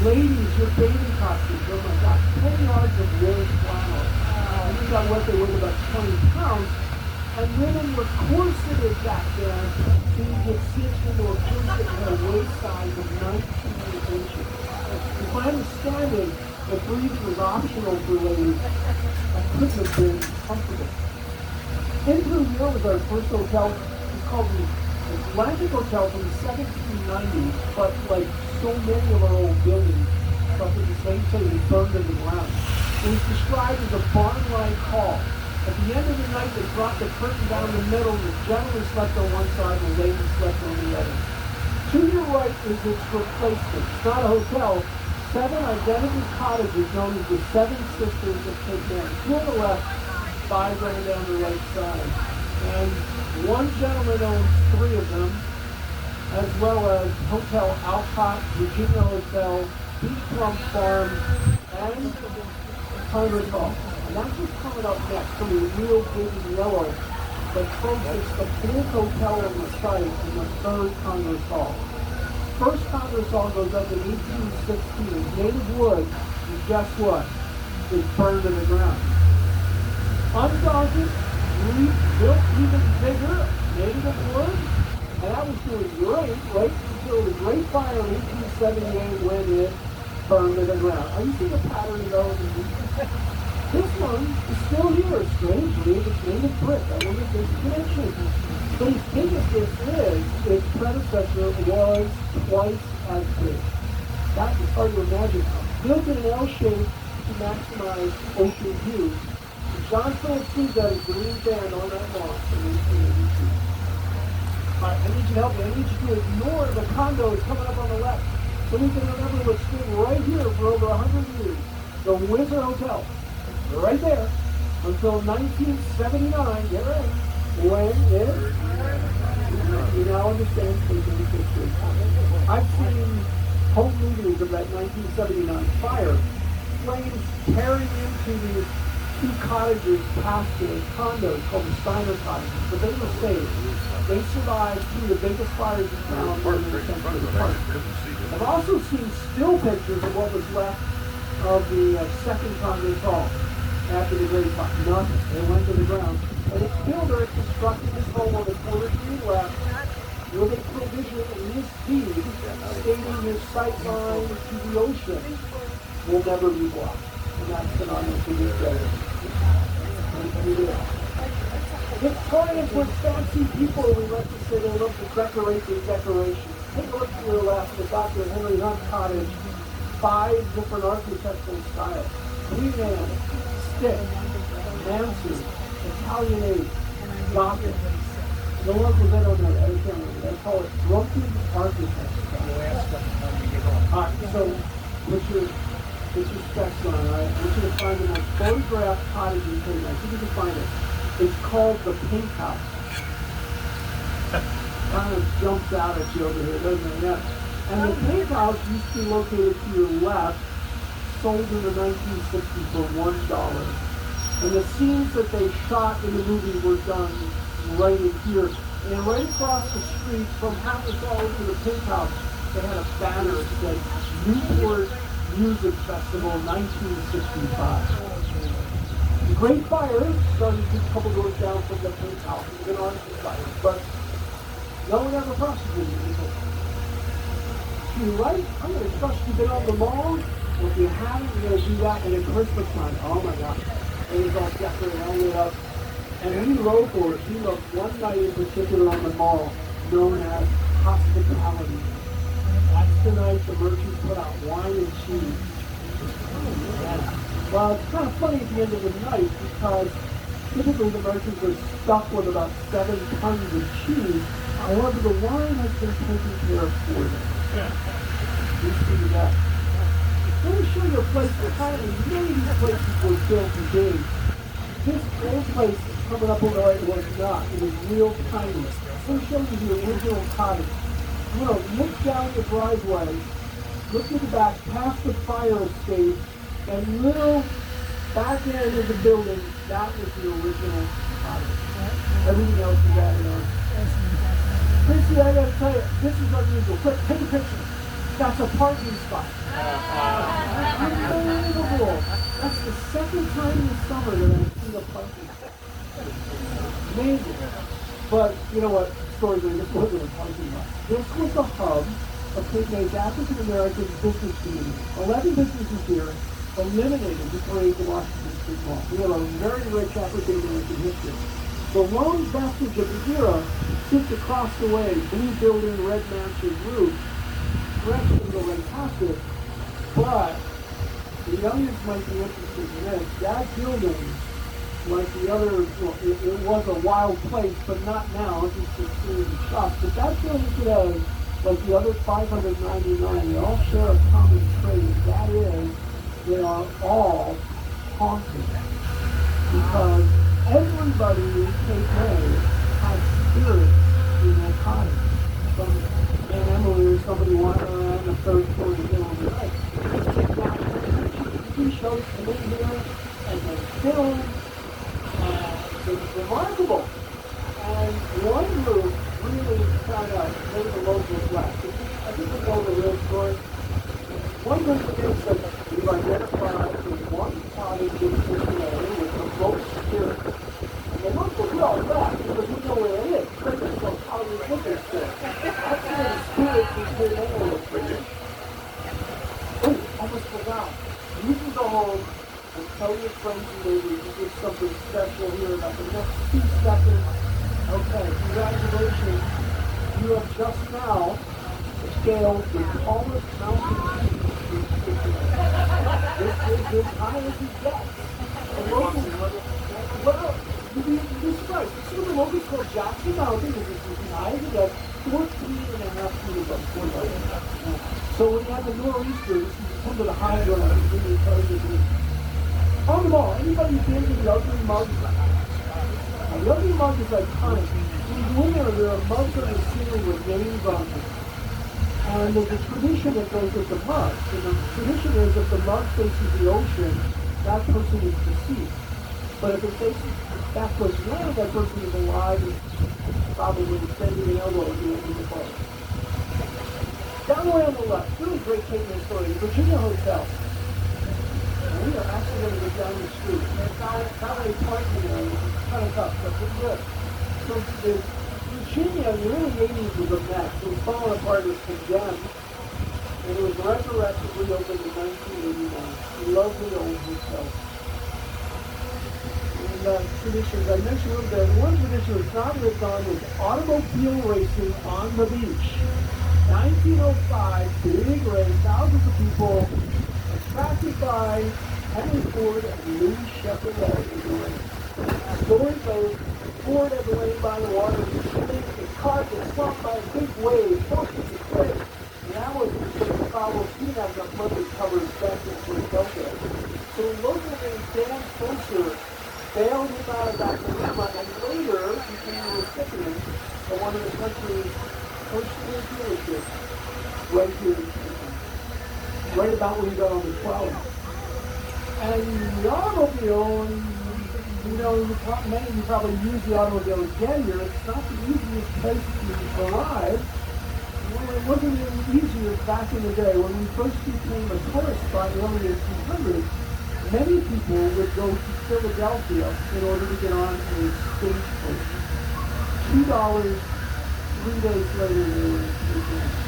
Ladies, your bathing costumes, oh my gosh, 10 yards of wool flannel. And we got what they weighed about 20 pounds. And women were corseted back then, so you could sit into a corset that had a waist size of 19 inches. It's my understanding that breathing was optional for ladies. That couldn't have been comfortable. Imperial Year was our first hotel. It's called the Atlantic Hotel from the 1790s, but like so many of our old buildings suffered the same fate and burned to the ground. It was described as a barn-like hall. At the end of the night, they dropped the curtain down the middle, and the gentlemen slept on one side and the ladies slept on the other. To your right is its replacement. It's not a hotel. 7 identical cottages known as the Seven Sisters of Cape Ann. 2 on the left, 5 running down the right side. And one gentleman owns 3 of them, as well as Hotel Alcott, Virginia Hotel, Beach Plum Farm, and Congress Hall. And that's what's coming up next, something real big and yellow. But folks, it's the 4th hotel on the site and the 3rd Congress Hall. First Congress Hall goes up in 1816. It's made of wood, and guess what? It's burned to the ground. Undaunted, built even bigger, made of wood, and that was doing great, right until the Great Fire in 1878 when it burned to the ground. Are you seeing a pattern though? This one is still here, strangely. It's made of brick. I wonder if there's a connection. But as big as this is, its predecessor was twice as big. That is hard to imagine. Built in an L shape to maximize ocean views. John Philip Sousa is the lead band on that launch in 1882. All right, I need you to help me. I need you to ignore the condos coming up on the left so we can remember what stood right here for over 100 years. The Windsor Hotel. Right there until 1979, get ready, when it, you now understand Cleveland history. I've seen home movies of that 1979 fire, flames tearing into these 2 cottages past the condos called the Steiner cottages, but they were saved. They survived 2 of the biggest fires in town during the Century Park. I've also seen still pictures of what was left of the 2nd Congress Hall. After the Great Fire, nothing. They went to the ground. And its builder constructed this home on the corner street left with a provision in his deed stating his sight line to the ocean will never be blocked. And that's synonymous with this building. Victorians were fancy people. We like to say they love to decorate their decorations. Take a look to your left, the Dr. Henry Hunt Cottage. 5 different architectural styles. Queen Anne, Stick, Nancy, Italianate, Gothic. The locals, they don't know that. They call it drunken architecture. Alright, so what's your specs on, alright? I want you to find the most photographed cottage in Cape Ann. I think you can find it. It's called the Pink House. Kind of jumps out at you over here, doesn't it? Yeah. And the Pink House used to be located to your left, sold in the 1960s for $1. And the scenes that they shot in the movie were done right in here. And right across the street from Happers Hall to the Pink House, they had a banner that said Newport Music Festival 1965. The Great Fire started just a couple doors down from the Pink House. It was an artist fire, but no one ever prosecuted people. To your right, I'm going to trust you've been on the mall. Well, if you haven't, you're going to do that in a Christmas time. Oh my gosh. It was all decorated, all lit up. And we locals, we loved one night in particular on the mall known as hospitality. That's the night the merchants put out wine and cheese. Well, it's kind of funny at the end of the night because typically the merchants are stuck with about 7 tons of cheese. However, the wine has been taken care of for them. You see that. Let me show you a place where kind of many of these places were built today. This old place coming up on the right was not. It was real tiny. Let me show you the original cottage. You know, look down the driveway, look to the back, past the fire escape, and little back end of the building, that was the original cottage. Everything else is added on. Chrissy, I gotta tell you, this is unusual. Quick, take a picture. That's a parking spot. Unbelievable. That's the second time this summer that I've seen a parking spot. Amazing. But you know what? Story behind this wasn't a parking lot. This was the hub of Cape May's African American business community. 11 businesses here eliminated the parade to Washington Street Mall. We have a very rich African American history. The lone vestige of the era sits across the way, blue building, red mansion roof. The rest of them go right past it. But the youngest might be interested in this. That building, like the other, well, it was a wild place, but not now. It's just a series of shops. But that building today, like the other 599, they all share a common trait. That is, they are all haunted. Because everybody in Cape May has spirits in their cottage. From Aunt Emily or somebody wandering around the third floor of the middle of the night. TV shows come in here and they film. It's remarkable. And one group really kind of made the locals laugh. I think we know the real story. One group of kids said we've identified with one cottage in Cincinnati with a ghost spirit. And the locals all laugh because we know where it is. It's called Hollywood Liquor Store. That's where the spirits is here anyway. Oh, almost forgot. You can go home and tell your friends and neighbors you did something special here about the next 2 seconds. Okay, congratulations. You have just now scaled the tallest mountain in Cincinnati. This is as high as it gets. The locals, well, you'd be surprised. This is what the locals call Jackson Mountain, because it's as high as it gets, 14.5 feet above sea level. So when you have the nor'easters, you come to the high ground and bring your cars in. On the mall, anybody who's been to the Ugly Mug? The Ugly Mug is iconic. In winter, there are mugs on the ceiling with names on them. And there's a tradition that goes with the mug. And the tradition is if the mug faces the ocean, that person is deceased. But if it faces backwards land, that person is alive and probably extending an elbow at the end of the boat. Down the way on the left, really great Cape May story, the Virginia Hotel. And we are actually going to go down the street. There's not any parking there, which is kind of tough, but pretty good. So the Virginia in the early 80s was a mess. It was falling apart, it was condemned. And it was resurrected, reopened in 1989. Lovely old hotel. And traditions, I mentioned a little bit, one tradition that's not lived on was automobile racing on the beach. 1905, big race, thousands of people attracted by Henry Ford and Louis Chevrolet in the race. The story goes, Ford had laid by the water, his car gets swamped by a big wave, forced to quit. And that was because the foul speed had got muddy covered back into his belted. So local named Dan Spencer bailed him out of that dilemma and later became a recipient of one of the country's first school dealerships right here in Canada. Right about where you got on the 12. And the automobile, you know, many of you probably use the automobile to get here. It's not the easiest place to arrive. Well, it wasn't any easier back in the day. When we first became a tourist spot in the early 1800s, many people would go to Philadelphia in order to get on a stagecoach. $2, 3 days later they were in Philadelphia.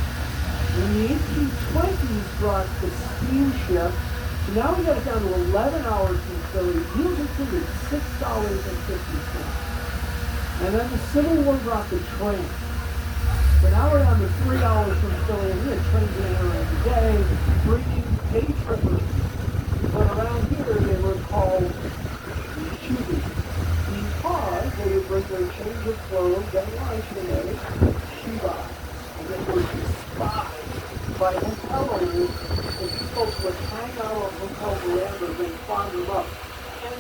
In the 1820s brought the steamship. So now we got it down to 11 hours from Philly. Meals included $6.50. And then the Civil War brought the train. So now we're down to $3 from Philly, and we had trains in there every day, bringing day trippers. But around here they were called shoebies. Because they would bring their change of clothes and lunch in a shoebox. And they were despised by hotel owners. The folks would hang out on hotel verandas and farm them up. And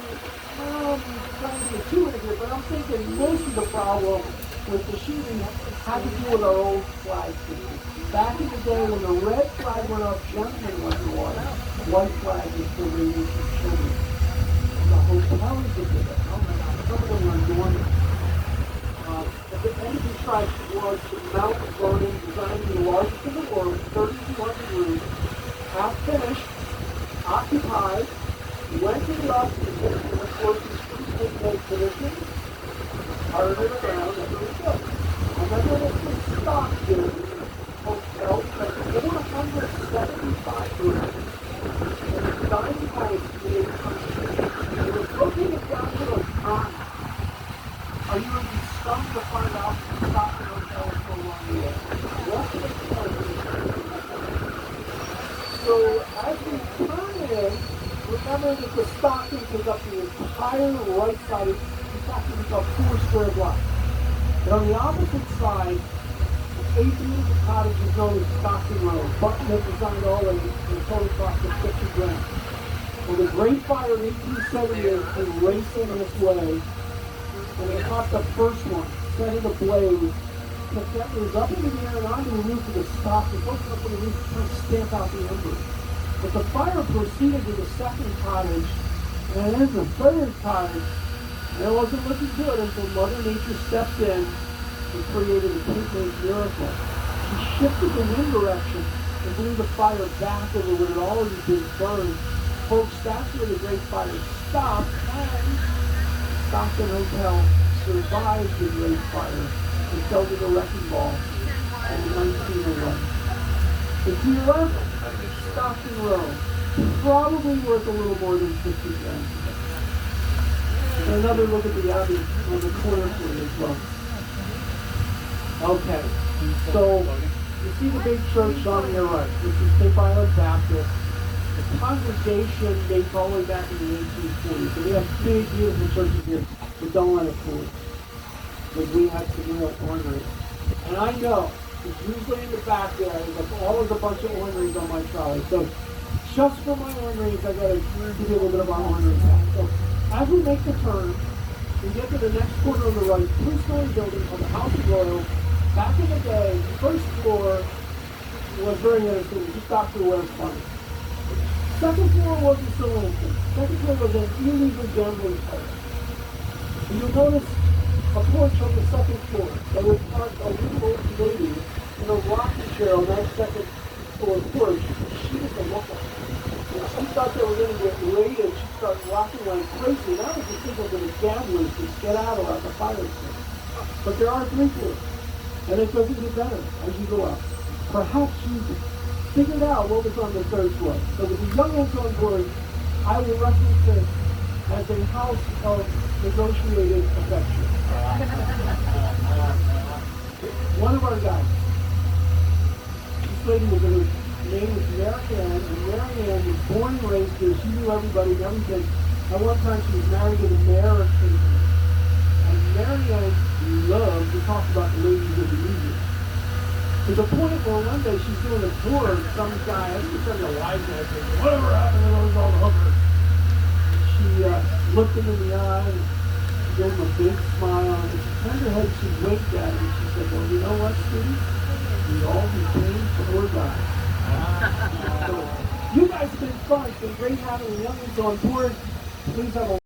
I'm trying to get too into it, but I'm thinking most of the problem with the shooting had to do with our old flag system. Back in the day when the red flag went up, gentlemen went to water. White flag was for ladies and children. And the hotels did it. Oh my God, some of them are dormant. The the end of construction was the Mount Vernon, designed to be the largest in the world, 3,200 rooms, half finished, occupied, rented up, and of course the streets would make conditions, turned it around, and it was good. And then when it was Stockton Hotel, had 475 rooms, and the dining hall was created on the street. It was located down to the pond. Are you going to be stunned to find out that Stockton Hotel is no longer there? What is So as we turn in, remember that the Stockton took up the entire right side. In fact, it was a 4 square block. And on the opposite side, the 8 beautiful cottage is known as Stockton Road. Button had designed all of it, and the total cost of $50 grand. Well, the Great Fire in 1878 came racing this way, and it caught the first one, set it ablaze. It was up in the air and onto the roof of the Stockton. Folks up on the roof trying to stamp out the embers. But the fire proceeded to the second cottage, and then the third cottage. And it wasn't looking good until Mother Nature stepped in and created a Pink-Lake miracle. She shifted the wind direction and blew the fire back over what had already been burned. Folks, that's where the Great Fire stopped, and Stockton Hotel survived the Great Fire and fell to the wrecking ball in 1911. And to your left, Stockton Road, probably worth a little more than $50 grand. And another look at the Abbey on the corner for you as well. Okay, so you see the big church on your right. This is St. Violet Baptist. The congregation dates all the way back in the 1840s. So we have big, beautiful churches here, but don't let it fool you. Because we had some real ornery. And I know, it's usually in the back there, there's always a bunch of orneries on my trolley. So just for my orneries, I gotta give you a little bit of our ornery back. So as we make the turn, we get to the next corner on the right, 3-story building called the House of Royal. Back in the day, the first floor was very innocent, just Dr. Ware's funny. Second floor wasn't so innocent. Second floor was an illegal gambling place. And you'll notice a porch on the second floor that would park a little old lady in a rocking chair on that second floor porch. She was a looker. And she thought they were going to get raided. She started rocking like crazy. That was the signal to the gamblers to get out of the fire escape. But there are 3 floors, and it doesn't get better as you go up. Perhaps you figured out what was on the 3rd floor. So with the young ones on board, I will reference this as a house of negotiated affection. One of our guys, this lady was her name was Mary Ann, and Mary Ann was born and raised here. She knew everybody and everything. At one time she was married to the mayor of Kingston. And Mary Ann loved to talk about the ladies of the evening. To the point where one day she's doing a tour of some guy, I think it's on the wise guy, saying, whatever happened to those old hookers? She looked him in the eye, and she gave him a big smile, and she turned her head, she winked at him, and she said, well, you know what, Steve? We all became poor guys. So, you guys have been fun. It's been great having the youngins on board. Please have a